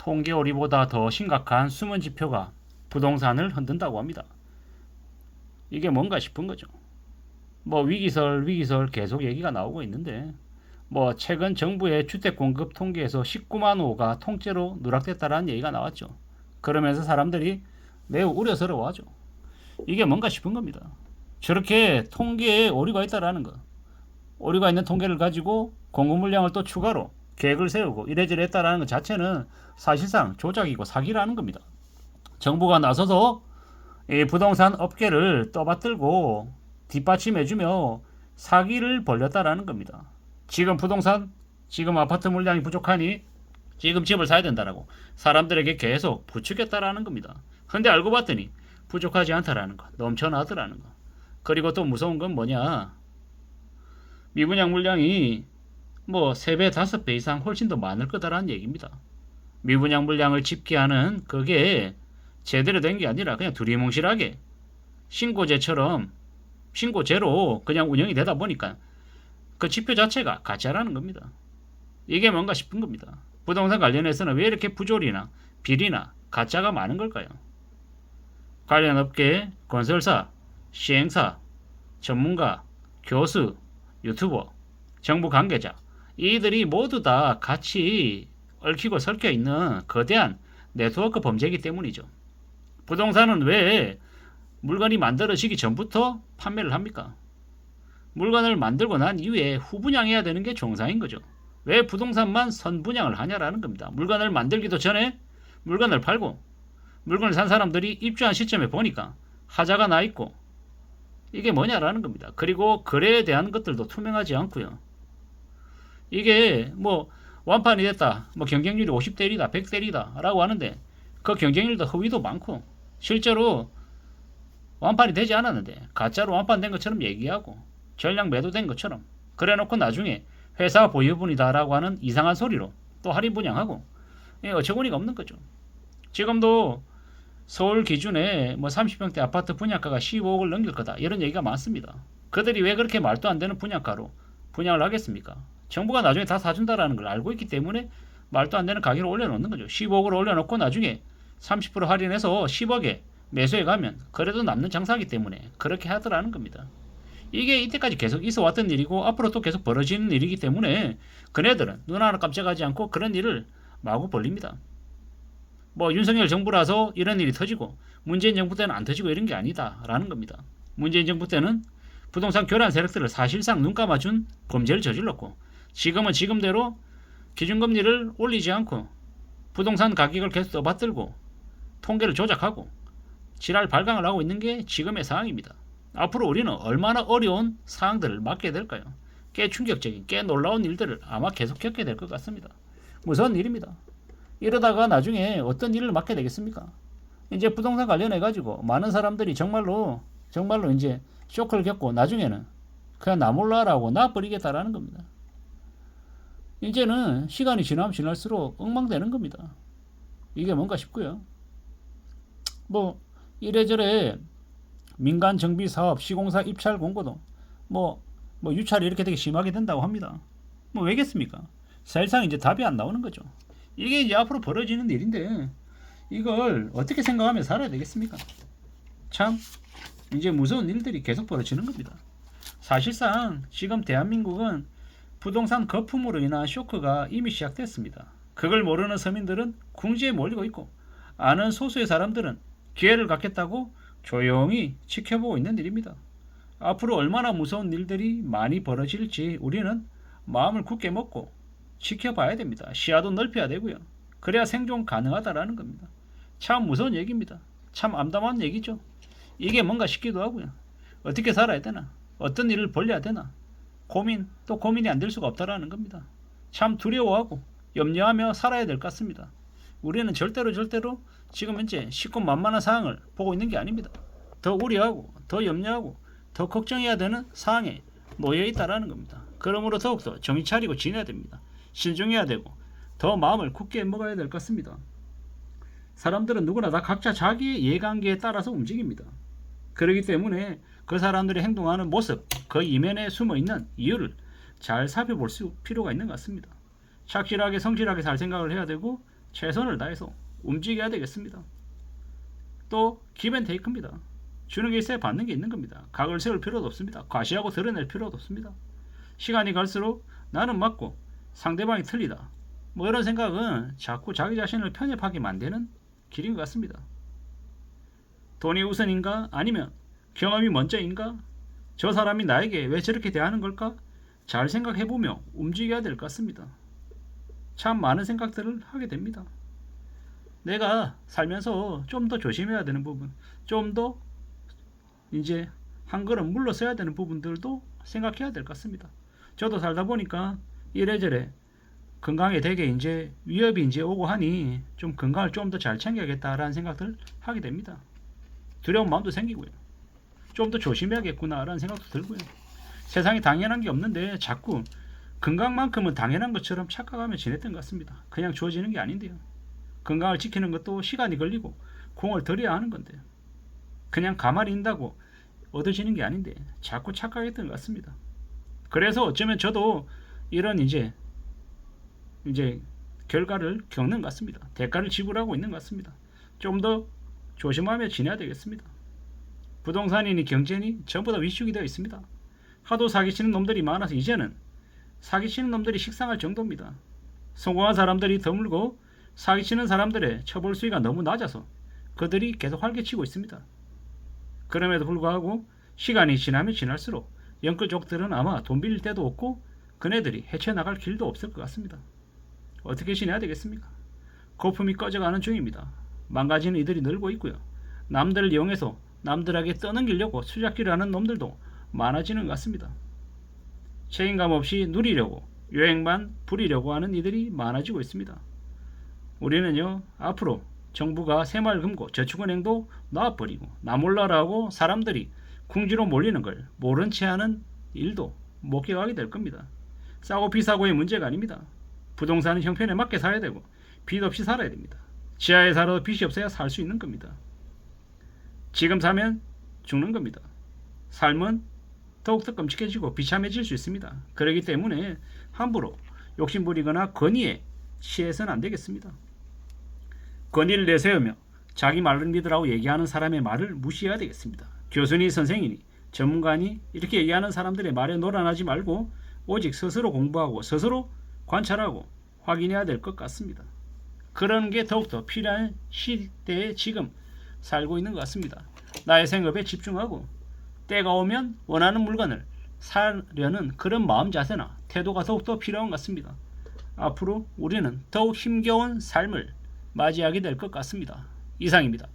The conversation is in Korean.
통계오리보다 더 심각한 숨은 지표가 부동산을 흔든다고 합니다. 이게 뭔가 싶은 거죠. 뭐 위기설 계속 얘기가 나오고 있는데 뭐 최근 정부의 주택 공급 통계에서 19만 호가 통째로 누락됐다라는 얘기가 나왔죠. 그러면서 사람들이 매우 우려스러워하죠. 이게 뭔가 싶은 겁니다. 저렇게 통계에 오류가 있다라는 거. 오류가 있는 통계를 가지고 공급 물량을 또 추가로 계획을 세우고 이래저래 했다라는 것 자체는 사실상 조작이고 사기라는 겁니다. 정부가 나서서 이 부동산 업계를 떠받들고 뒷받침해주며 사기를 벌렸다라는 겁니다. 지금 부동산, 지금 아파트 물량이 부족하니 지금 집을 사야 된다라고 사람들에게 계속 부추겼다라는 겁니다. 근데 알고 봤더니 부족하지 않다라는 거, 넘쳐나더라는 거. 그리고 또 무서운 건 뭐냐? 미분양 물량이 뭐 3배, 5배 이상 훨씬 더 많을 거다라는 얘기입니다. 미분양 물량을 집계하는 그게 제대로 된 게 아니라 그냥 두리뭉실하게 신고제처럼 신고제로 그냥 운영이 되다 보니까 그 지표 자체가 가짜라는 겁니다. 이게 뭔가 싶은 겁니다. 부동산 관련해서는 왜 이렇게 부조리나 비리나 가짜가 많은 걸까요? 관련 업계, 건설사, 시행사, 전문가, 교수, 유튜버, 정부 관계자 이들이 모두 다 같이 얽히고 설켜 있는 거대한 네트워크 범죄이기 때문이죠. 부동산은 왜 물건이 만들어지기 전부터 판매를 합니까? 물건을 만들고 난 이후에 후분양해야 되는 게 정상인 거죠. 왜 부동산만 선분양을 하냐라는 겁니다. 물건을 만들기도 전에 물건을 팔고 물건을 산 사람들이 입주한 시점에 보니까 하자가 나 있고 이게 뭐냐라는 겁니다. 그리고 거래에 대한 것들도 투명하지 않고요. 이게 뭐 완판이 됐다, 뭐 경쟁률이 50대 1이다, 100대 1이다 라고 하는데 그 경쟁률도 허위도 많고 실제로 완판이 되지 않았는데 가짜로 완판된 것처럼 얘기하고 전량 매도된 것처럼 그래놓고 나중에 회사 보유분이다 라고 하는 이상한 소리로 또 할인 분양하고 어처구니가 없는 거죠. 지금도 서울 기준에 뭐 30평대 아파트 분양가가 15억을 넘길 거다 이런 얘기가 많습니다. 그들이 왜 그렇게 말도 안 되는 분양가로 분양을 하겠습니까? 정부가 나중에 다 사준다라는 걸 알고 있기 때문에 말도 안 되는 가격을 올려놓는 거죠. 15억을 올려놓고 나중에 30% 할인해서 10억에 매수해 가면 그래도 남는 장사이기 때문에 그렇게 하더라는 겁니다. 이게 이때까지 계속 있어 왔던 일이고 앞으로 또 계속 벌어지는 일이기 때문에 그네들은 눈 하나 깜짝하지 않고 그런 일을 마구 벌립니다. 뭐 윤석열 정부라서 이런 일이 터지고 문재인 정부 때는 안 터지고 이런 게 아니다라는 겁니다. 문재인 정부 때는 부동산 교란 세력들을 사실상 눈 감아준 범죄를 저질렀고 지금은 지금대로 기준금리를 올리지 않고 부동산 가격을 계속 떠받들고 통계를 조작하고 지랄 발광을 하고 있는 게 지금의 상황입니다. 앞으로 우리는 얼마나 어려운 상황들을 맞게 될까요? 꽤 충격적인, 꽤 놀라운 일들을 아마 계속 겪게 될 것 같습니다. 무서운 일입니다. 이러다가 나중에 어떤 일을 맡게 되겠습니까? 이제 부동산 관련해 가지고 많은 사람들이 정말로 이제 쇼크를 겪고 나중에는 그냥 나 몰라라고 놔버리겠다라는 겁니다. 이제는 시간이 지나면 지날수록 엉망되는 겁니다. 이게 뭔가 싶고요. 뭐 이래저래 민간 정비 사업, 시공사 입찰 공고도 뭐 유찰이 이렇게 되게 심하게 된다고 합니다. 뭐 왜겠습니까? 사실상 이제 답이 안 나오는 거죠. 이게 이제 앞으로 벌어지는 일인데 이걸 어떻게 생각하며 살아야 되겠습니까? 참 이제 무서운 일들이 계속 벌어지는 겁니다. 사실상 지금 대한민국은 부동산 거품으로 인한 쇼크가 이미 시작됐습니다. 그걸 모르는 서민들은 궁지에 몰리고 있고 아는 소수의 사람들은 기회를 갖겠다고 조용히 지켜보고 있는 일입니다. 앞으로 얼마나 무서운 일들이 많이 벌어질지 우리는 마음을 굳게 먹고 지켜봐야 됩니다. 시야도 넓혀야 되고요. 그래야 생존 가능하다라는 겁니다. 참 무서운 얘기입니다. 참 암담한 얘기죠. 이게 뭔가 싶기도 하고요. 어떻게 살아야 되나? 어떤 일을 벌려야 되나? 또 고민이 안 될 수가 없다라는 겁니다. 참 두려워하고 염려하며 살아야 될 것 같습니다. 우리는 절대로 지금 현재 쉽고 만만한 상황을 보고 있는 게 아닙니다. 더 우려하고 더 염려하고 더 걱정해야 되는 상황에 놓여 있다라는 겁니다. 그러므로 더욱더 정신 차리고 지내야 됩니다. 신중해야 되고 더 마음을 굳게 먹어야 될 것 같습니다. 사람들은 누구나 다 각자 자기의 이해관계에 따라서 움직입니다. 그렇기 때문에 그 사람들이 행동하는 모습, 그 이면에 숨어있는 이유를 잘 살펴볼 필요가 있는 것 같습니다. 착실하게 성실하게 살 생각을 해야 되고 최선을 다해서 움직여야 되겠습니다. 또 기브앤테이크입니다. 주는 게 있어야 받는 게 있는 겁니다. 각을 세울 필요도 없습니다. 과시하고 드러낼 필요도 없습니다. 시간이 갈수록 나는 맞고 상대방이 틀리다, 뭐 이런 생각은 자꾸 자기 자신을 편협하게 만드는 길인 것 같습니다. 돈이 우선인가? 아니면 경험이 먼저인가? 저 사람이 나에게 왜 저렇게 대하는 걸까? 잘 생각해보며 움직여야 될 것 같습니다. 참 많은 생각들을 하게 됩니다. 내가 살면서 좀 더 조심해야 되는 부분, 좀 더 이제 한 걸음 물러서야 되는 부분들도 생각해야 될 것 같습니다. 저도 살다 보니까 이래저래 건강에 되게 이제 위협이 이제 오고 하니 좀 건강을 좀 더 잘 챙겨야겠다라는 생각들 하게 됩니다. 두려운 마음도 생기고요. 좀 더 조심해야겠구나라는 생각도 들고요. 세상에 당연한 게 없는데 자꾸 건강만큼은 당연한 것처럼 착각하며 지냈던 것 같습니다. 그냥 주어지는 게 아닌데요. 건강을 지키는 것도 시간이 걸리고 공을 들여야 하는 건데요. 그냥 가만히 있다고 얻어지는 게 아닌데 자꾸 착각했던 것 같습니다. 그래서 어쩌면 저도 이런 이제 결과를 겪는 것 같습니다. 대가를 지불하고 있는 것 같습니다. 좀 더 조심하며 지내야 되겠습니다. 부동산이니 경제니 전부 다 위축이 되어 있습니다. 하도 사기치는 놈들이 많아서 이제는 사기치는 놈들이 식상할 정도입니다. 성공한 사람들이 드물고 사기치는 사람들의 처벌 수위가 너무 낮아서 그들이 계속 활개치고 있습니다. 그럼에도 불구하고 시간이 지나면 지날수록 영끌족들은 아마 돈 빌릴 데도 없고 그네들이 헤쳐나갈 길도 없을 것 같습니다. 어떻게 지내야 되겠습니까? 거품이 꺼져가는 중입니다. 망가지는 이들이 늘고 있고요. 남들을 이용해서 남들에게 떠넘기려고 수작질을 하는 놈들도 많아지는 것 같습니다. 책임감 없이 누리려고 유행만 부리려고 하는 이들이 많아지고 있습니다. 우리는요, 앞으로 정부가 새마을금고 저축은행도 놔버리고 나몰라라고 사람들이 궁지로 몰리는 걸 모른 채 하는 일도 못 겪게 될 겁니다. 싸고 비싸고의 문제가 아닙니다. 부동산은 형편에 맞게 사야 되고 빚 없이 살아야 됩니다. 지하에 살아도 빚이 없어야 살 수 있는 겁니다. 지금 사면 죽는 겁니다. 삶은 더욱더 끔찍해지고 비참해질 수 있습니다. 그렇기 때문에 함부로 욕심부리거나 권위에 취해서는 안 되겠습니다. 권위를 내세우며 자기 말을 믿으라고 얘기하는 사람의 말을 무시해야 되겠습니다. 교수니 선생이니 전문가니 이렇게 얘기하는 사람들의 말에 놀아나지 말고 오직 스스로 공부하고 스스로 관찰하고 확인해야 될 것 같습니다. 그런 게 더욱더 필요한 시대에 지금 살고 있는 것 같습니다. 나의 생업에 집중하고 때가 오면 원하는 물건을 사려는 그런 마음 자세나 태도가 더욱더 필요한 것 같습니다. 앞으로 우리는 더욱 힘겨운 삶을 맞이하게 될 것 같습니다. 이상입니다.